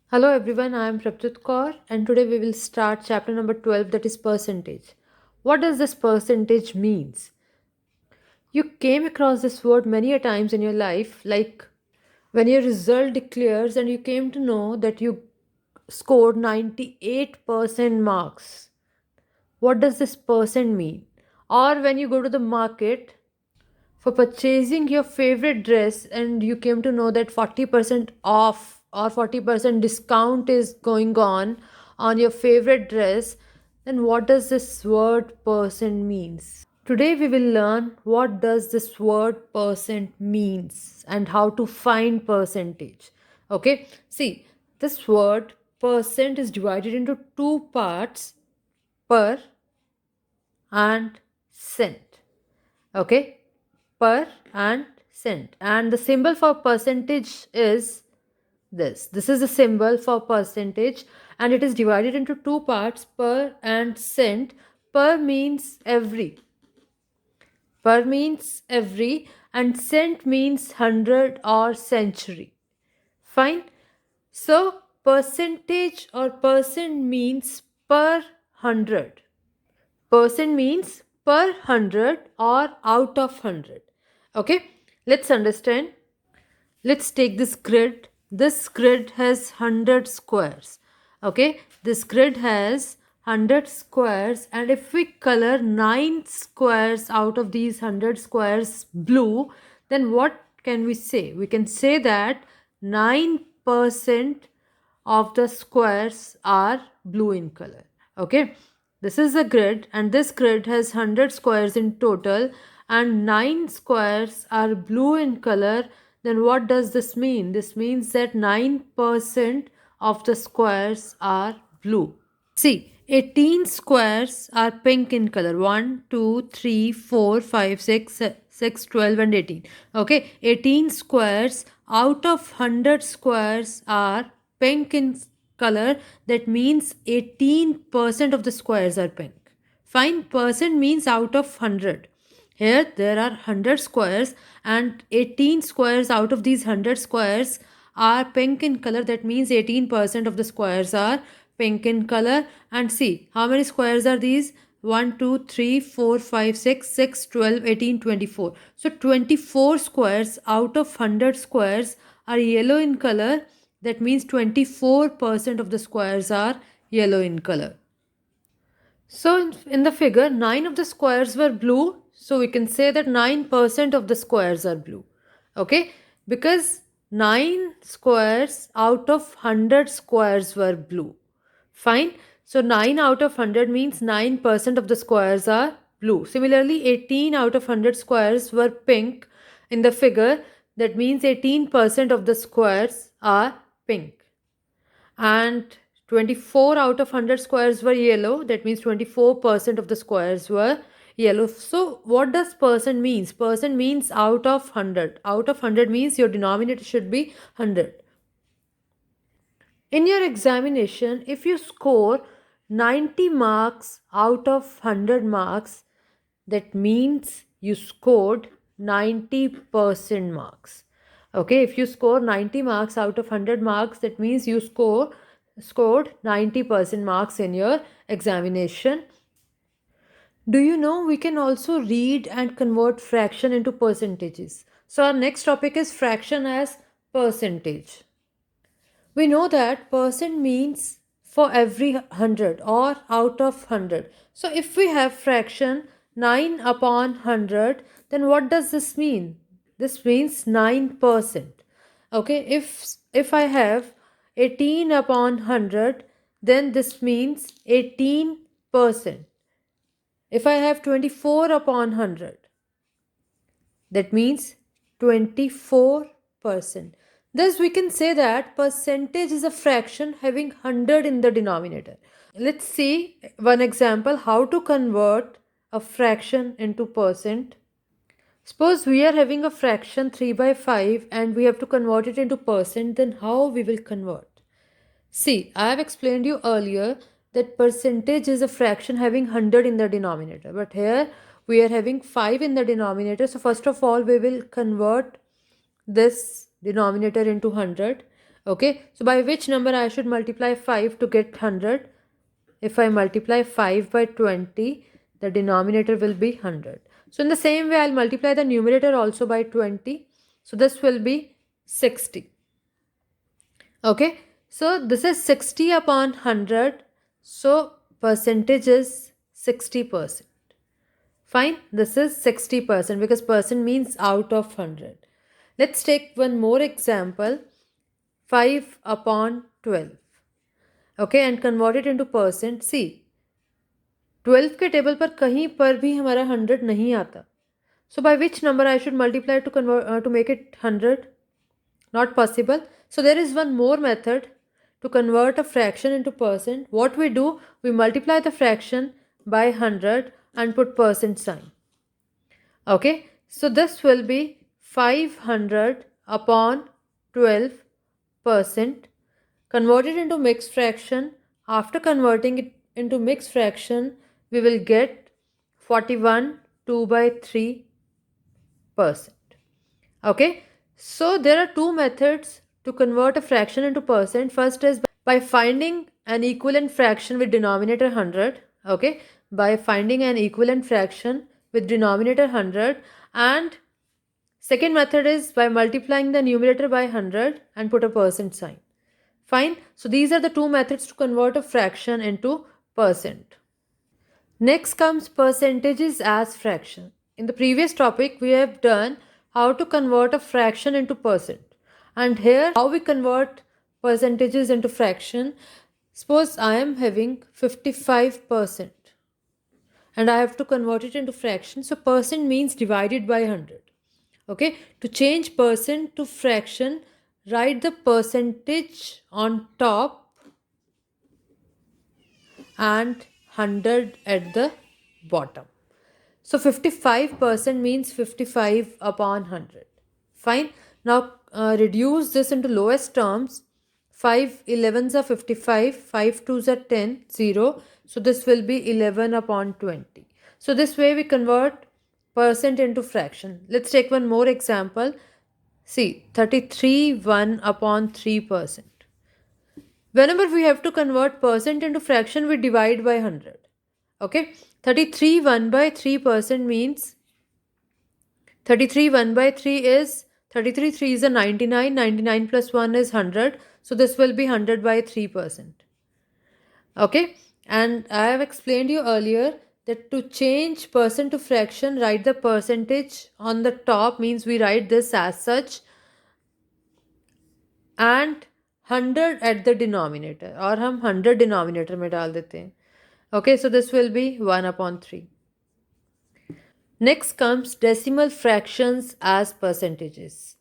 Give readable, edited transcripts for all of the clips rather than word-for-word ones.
Hello everyone, I am Prabjot Kaur and today we will start chapter number 12, that is percentage. What does this percentage means? You came across this word many a times in your life, like when your result declares and you came to know that you scored 98% marks. What does this percent mean? Or when you go to the market for purchasing your favorite dress and you came to know that 40% off or 40% discount is going on your favorite dress, then what does this word percent means? Today we will learn what does this word percent means and how to find percentage. Okay, see, this word percent is divided into two parts: per and cent. Okay, per and cent, and the symbol for percentage is this is the symbol for percentage, and it is divided into two parts: per and cent. Per means every, and cent means 100 or century. Fine. So percentage or percent means per 100. Percent means per 100 or out of 100. Okay, let's understand. Let's take this grid. This grid has 100 squares. Okay, this grid has 100 squares, and if we color 9 squares out of these 100 squares blue, then what can we say? We can say that 9% of the squares are blue in color. Okay, this is a grid, and this grid has 100 squares in total, and 9 squares are blue in color. Then what does this mean? This means that 9% of the squares are blue. See, 18 squares are pink in color. 1, 2, 3, 4, 5, 6, 6, 12, and 18. Okay, 18 squares out of 100 squares are pink in color. That means 18% of the squares are pink. Fine, percent means out of 100. Here there are 100 squares, and 18 squares out of these 100 squares are pink in color. That means 18% of the squares are pink in color. And see, how many squares are these? 1, 2, 3, 4, 5, 6, 6, 12, 18, 24. So 24 squares out of 100 squares are yellow in color. That means 24% of the squares are yellow in color. So in the figure, 9 of the squares were blue. So we can say that 9% of the squares are blue. Okay, because 9 squares out of 100 squares were blue. Fine. So 9 out of 100 means 9% of the squares are blue. Similarly, 18 out of 100 squares were pink in the figure. That means 18% of the squares are pink. And 24 out of 100 squares were yellow. That means 24% of the squares were yellow. So what does percent means? Percent means out of 100. Out of 100 means your denominator should be 100. In your examination, if you score 90 marks out of 100 marks, that means you scored 90% marks. Okay, if you score 90 marks out of 100 marks, that means you scored 90% marks in your examination. Do you know we can also read and convert fraction into percentages? So our next topic is fraction as percentage. We know that percent means for every 100 or out of 100. So if we have fraction 9 upon 100, then what does this mean? This means 9%. Okay, if I have 18 upon 100, then this means 18%. If I have 24 upon 100, that means 24%. Thus, we can say that percentage is a fraction having 100 in the denominator. Let's see one example how to convert a fraction into percent. Suppose we are having a fraction 3 by 5 and we have to convert it into percent, then how we will convert? See, I have explained you earlier that percentage is a fraction having 100 in the denominator, but here we are having 5 in the denominator. So first of all, we will convert this denominator into 100. Okay, so by which number I should multiply 5 to get 100? If I multiply 5 by 20, the denominator will be 100. So in the same way, I'll multiply the numerator also by 20. So this will be 60. Okay, so this is 60 upon 100. So percentage is 60%. Fine, this is 60% because percent means out of 100. Let's take one more example. 5 upon 12. Okay, and convert it into percent. See, 12 के table पर कहीं पर भी हमारा 100 नहीं आता. So by which number I should multiply to convert to make it 100? Not possible. So there is one more method to convert a fraction into percent. What we do, we multiply the fraction by 100 and put percent sign. Okay, so this will be 500 upon 12%. Converted into mixed fraction. After converting it into mixed fraction, we will get 41 2 by 3%. Okay, so there are two methods to convert a fraction into percent. First is by finding an equivalent fraction with denominator 100. Okay, by finding an equivalent fraction with denominator 100, and second method is by multiplying the numerator by 100 and put a percent sign. Fine. So these are the two methods to convert a fraction into percent. Next comes percentages as fraction. In the previous topic, we have done how to convert a fraction into percent. And here, how we convert percentages into fraction. Suppose I am having 55% and I have to convert it into fraction. So percent means divided by 100. Okay, to change percent to fraction, write the percentage on top and 100 at the bottom. So 55% means 55 upon 100. Fine. Now reduce this into lowest terms. 5 11s are 55, 5 2s are 10, 0. So this will be 11 upon 20. So this way we convert percent into fraction. Let's take one more example. See, 33 1 upon 3%. Whenever we have to convert percent into fraction, we divide by 100. Okay, 33 1 by 3% means 33 1 by 3 is 33 3 is a 99, 99 plus 1 is 100. So this will be 100 by 3%. Okay, and I have explained you earlier that to change percent to fraction, write the percentage on the top, means we write this as such, and 100 at the denominator, और हम 100 denominator में डाल देते हैं. Okay, so this will be 1 upon 3. Next comes decimal fractions as percentages.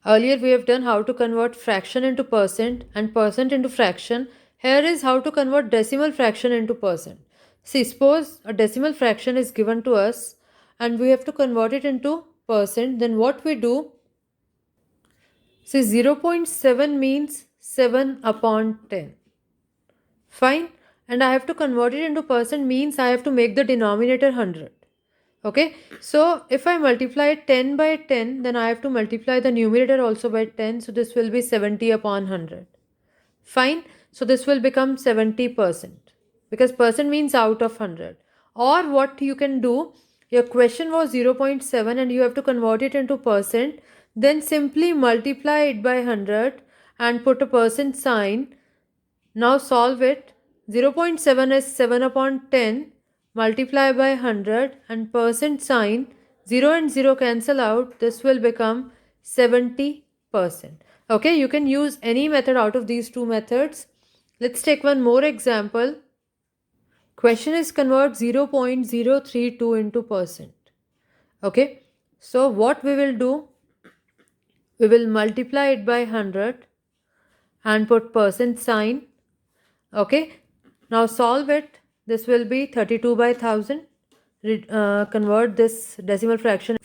Earlier we have done how to convert fraction into percent and percent into fraction. Here is how to convert decimal fraction into percent. See, suppose a decimal fraction is given to us and we have to convert it into percent. Then what we do, see, 0.7 means 7 upon 10. Fine. And I have to convert it into percent means I have to make the denominator 100. Okay. So if I multiply 10 by 10, then I have to multiply the numerator also by 10. So this will be 70 upon 100. Fine. So this will become 70% because percent means out of 100. Or what you can do, your question was 0.7 and you have to convert it into percent. Then simply multiply it by 100 and put a percent sign. Now solve it. 0.7 is 7 upon 10. Multiply by 100 and percent sign. 0 and 0 cancel out. This will become 70%. Okay, you can use any method out of these two methods. Let's take one more example. Question is convert 0.032 into percent. Okay, so what we will do, we will multiply it by 100 and put percent sign. Okay, now solve it. This will be 32 by 1000. Convert this decimal fraction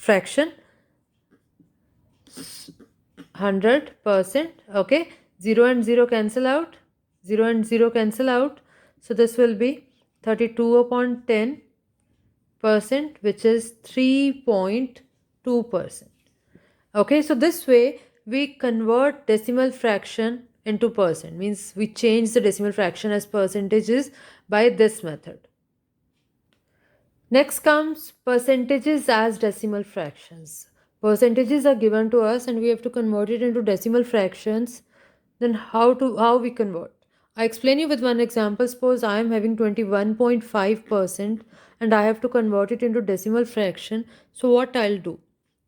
100%. Okay, 0 and 0 cancel out. 0 and 0 cancel out. So this will be 32 upon 10%, which is 3.2%. Okay, so this way we convert decimal fraction into percent, means we change the decimal fraction as percentages by this method. Next comes percentages as decimal fractions. Percentages are given to us and we have to convert it into decimal fractions. Then how we convert? I explain you with one example. Suppose I am having 21.5% and I have to convert it into decimal fraction. So what I'll do?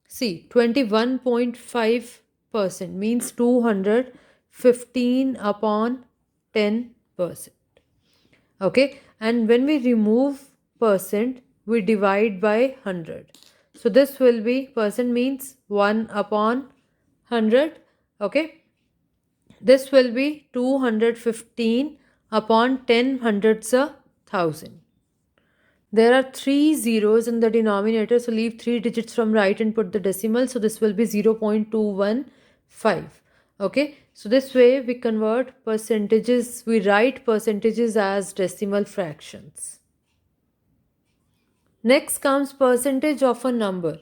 See, 21.5% means 215 upon 10%. Okay, and when we remove percent, we divide by 100. So this will be, percent means 1 upon 100. Okay, this will be 215 upon 10 hundreds a thousand. There are 3 zeros in the denominator, so leave 3 digits from right and put the decimal. So this will be 0.215. Okay, so this way we convert percentages, we write percentages as decimal fractions. Next comes percentage of a number.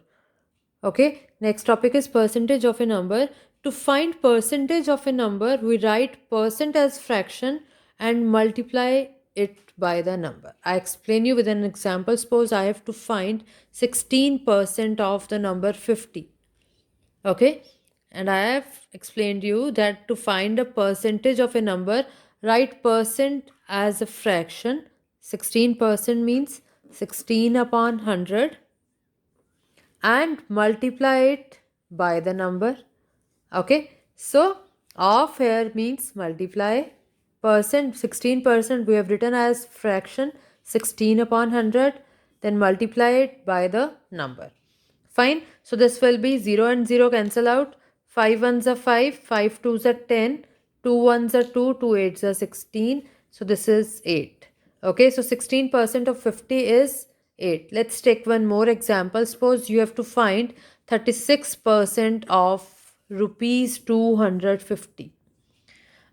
Okay, next topic is percentage of a number. To find percentage of a number, we write percent as fraction and multiply it by the number. I explain you with an example. Suppose I have to find 16% of the number 50. Okay, and I have explained you that to find a percentage of a number, write percent as a fraction. 16% means 16 upon 100 and multiply it by the number. Okay, so of here means multiply percent. 16% we have written as fraction, 16 upon 100, then multiply it by the number. Fine, so this will be 0 and 0 cancel out, 5 ones are 5, 5 twos are 10, 2 ones are 2, 2 eights are 16, so this is 8. Okay, so 16% of 50 is 8. Let's take one more example. Suppose you have to find 36% of rupees 250.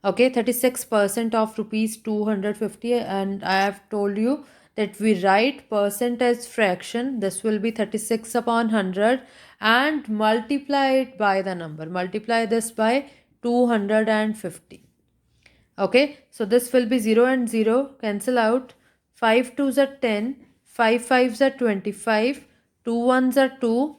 Okay, 36% of rupees 250, and I have told you that we write percent as fraction. This will be 36 upon 100 and multiply it by the number. Multiply this by 250. Okay, so this will be 0 and 0 cancel out, 5 twos are 10, 5 fives are 25, 2 ones are 2,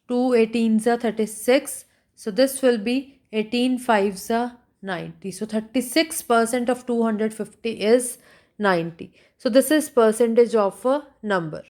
2 eighteens are 36. So this will be 18 fives are 90. So 36% of 250 is 90. So this is percentage of a number.